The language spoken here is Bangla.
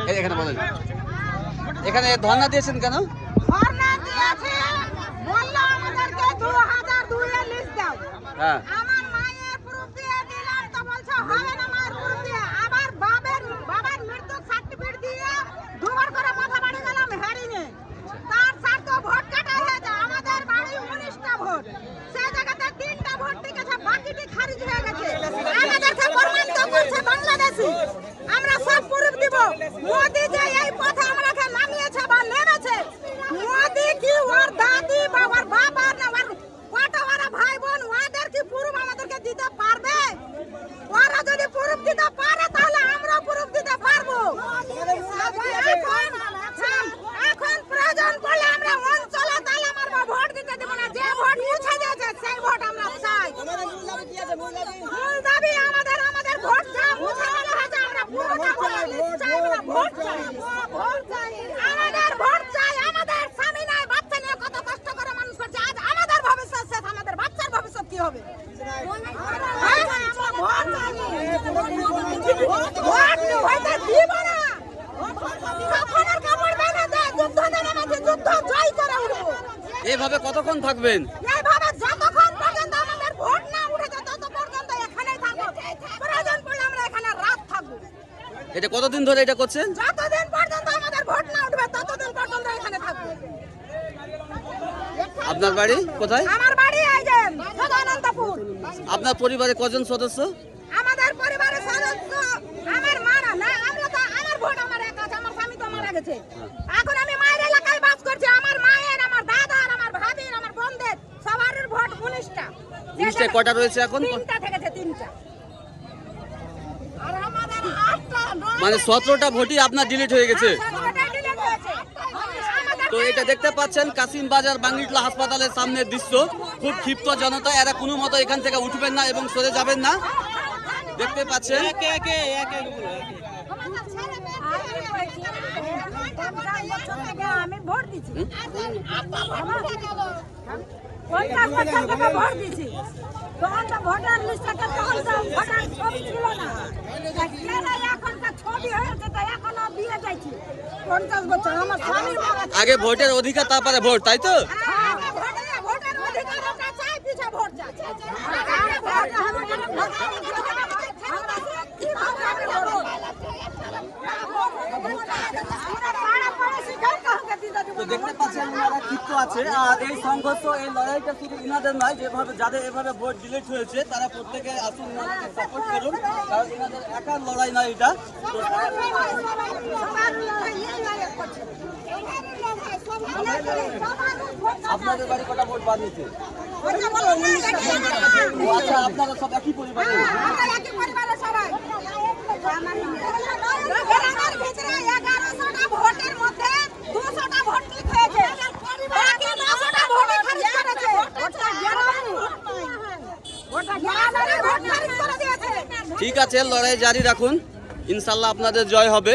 এখানে বলেন, এখানে ধর্ণা দিয়েছেন কেন? ধর্ণা দিয়েছে, বললো আমাদেরকে 2002 এর লিস্ট দাও। হ্যাঁ, আমার মায়ের প্রুফ দিয়ে দিলাম, তো বলছে হবে না মায়ের প্রুফ দিয়ে। আবার বাবার মৃত্যু সার্টিফিকেট দিয়ে দুবার করে মাথা বাড়ি গেলাম হেরিংয়ে। তার স্যার তো ভোট কাটা হয়েছে, আমাদের বাড়ি 19টা ভোট, সেই জায়গাতে 3টা ভোট টিকেছে, বাকিটি খারিজ হয়ে গেছে। আমাদেরকে প্রমাণিত করছে বাংলাদেশি, আমরা সব প্রুফ দিব। মোদি যে এই পথে আমাকে নামিয়েছে বা নেমেছে, মোদি কি ওর দাদি বা ওর বাবা না ওর কতবার ভাই বোন ওদের কি প্রুফ আমাদেরকে দিতে পারবে? ওরা যদি প্রুফ দিতে পারে তাহলে আমরা প্রুফ দিতে পারবো। এখন প্রয়োজন পড়লে আমরা অঞ্চলে তালা মারবো, ভোট দিতে দেব না। যে ভোট মুছে দিয়েছে সেই ভোট আমরা চাই। মূল দাবি আমাদের ভোট চাই, মুছে দেওয়া হয়েছে, আমরা পুরোটা ভোট চাই না, ভোট চাই, ভোট চাই, আমাদের ভোট চাই। আমাদের স্বামী নাই, বাচ্চা নিয়ে কত কষ্ট করে মানুষ করছে, আজ আমাদের ভবিষ্যৎ শেষ, আমাদের বাচ্চার ভবিষ্যৎ কি হবে? এইভাবে কতক্ষণ থাকবেন? যতক্ষণ পর্যন্ত আমাদের ভোট না উঠেছে তত পর্যন্ত এখানেই থাকবো। প্রয়োজন পড়লে আমরা এখানে রাত থাকবো। এটা কতদিন ধরে এটা করছেন? যতদিন পর্যন্ত আমাদের ভোট না উঠবে ততদিন পর্যন্ত এখানে থাকবো। আপনার বাড়ি কোথায়? আমার বাড়ি এই যে সদানন্দপুর। আপনার পরিবারে কজন সদস্য? আমাদের পরিবারের সদস্য আমার মা না, আমরা তো আমার ভোট আমার একা আছে, আমার স্বামী তো মারা গেছে। এখন আমি মায়ের এলাকায় বাস করছি, আমার মায়ের, আমার দাদার, আমার ভাবির, আমার বোনদের সবার ভোট 19টা। 19টায় কটা রয়েছে এখন? 3টা থেকেছে, 3টা। আর আমাদের 8টা মানে 17টা ভোটই আপনার ডিলিট হয়ে গেছে। তো এটা দেখতে পাচ্ছেন কাসিম বাজার বাঙ্গিটলা হাসপাতালের সামনের দৃশ্য। খুব ক্ষিপ্ত জনতা, এরা কোনো মতো এখান থেকে উঠবেন না এবং সরে যাবেন না। দেখতে পাচ্ছেন আমি ভোট দিচ্ছি, 50 বছর থেকে ভোট দিচ্ছি। তখন তো ভোটার লিস্টে ভোটার ছবি ছিল না, এখনকার ছবি হয়েছে, তো এখনো দিয়ে যাচ্ছি। 50 বছর আমার স্বামীর আগে ভোটের অধিকার, তারপরে ভোট, তাই তো? ভোটের অধিকার আমরা চাই, পিছে ভোট চাই। তো দেখতে পাচ্ছেন ওনারা ক্ষিপ্ত আছে। আর এই সংঘর্ষ, এই লড়াইটা শুধু ইনাদের নয়, যেভাবে যাদের এভাবে ভোট ডিলিট হয়েছে তারা প্রত্যেকে আসুন, ইনাদেরকে সাপোর্ট করুন, কারণ ইনাদের একার লড়াই নয় এটা। আপনাদের বাড়ি কটা ভোট বানিয়েছে? আচ্ছা, আপনারা সব একই পরিবারের? ভোটের মধ্যে 200টা ভোট ঠিক হয়েছে, বাকি 900টা ভোট খারিজ করেছে। ঠিক আছে, লড়াই জারি রাখুন, ইনশাল্লাহ আপনাদের জয় হবে।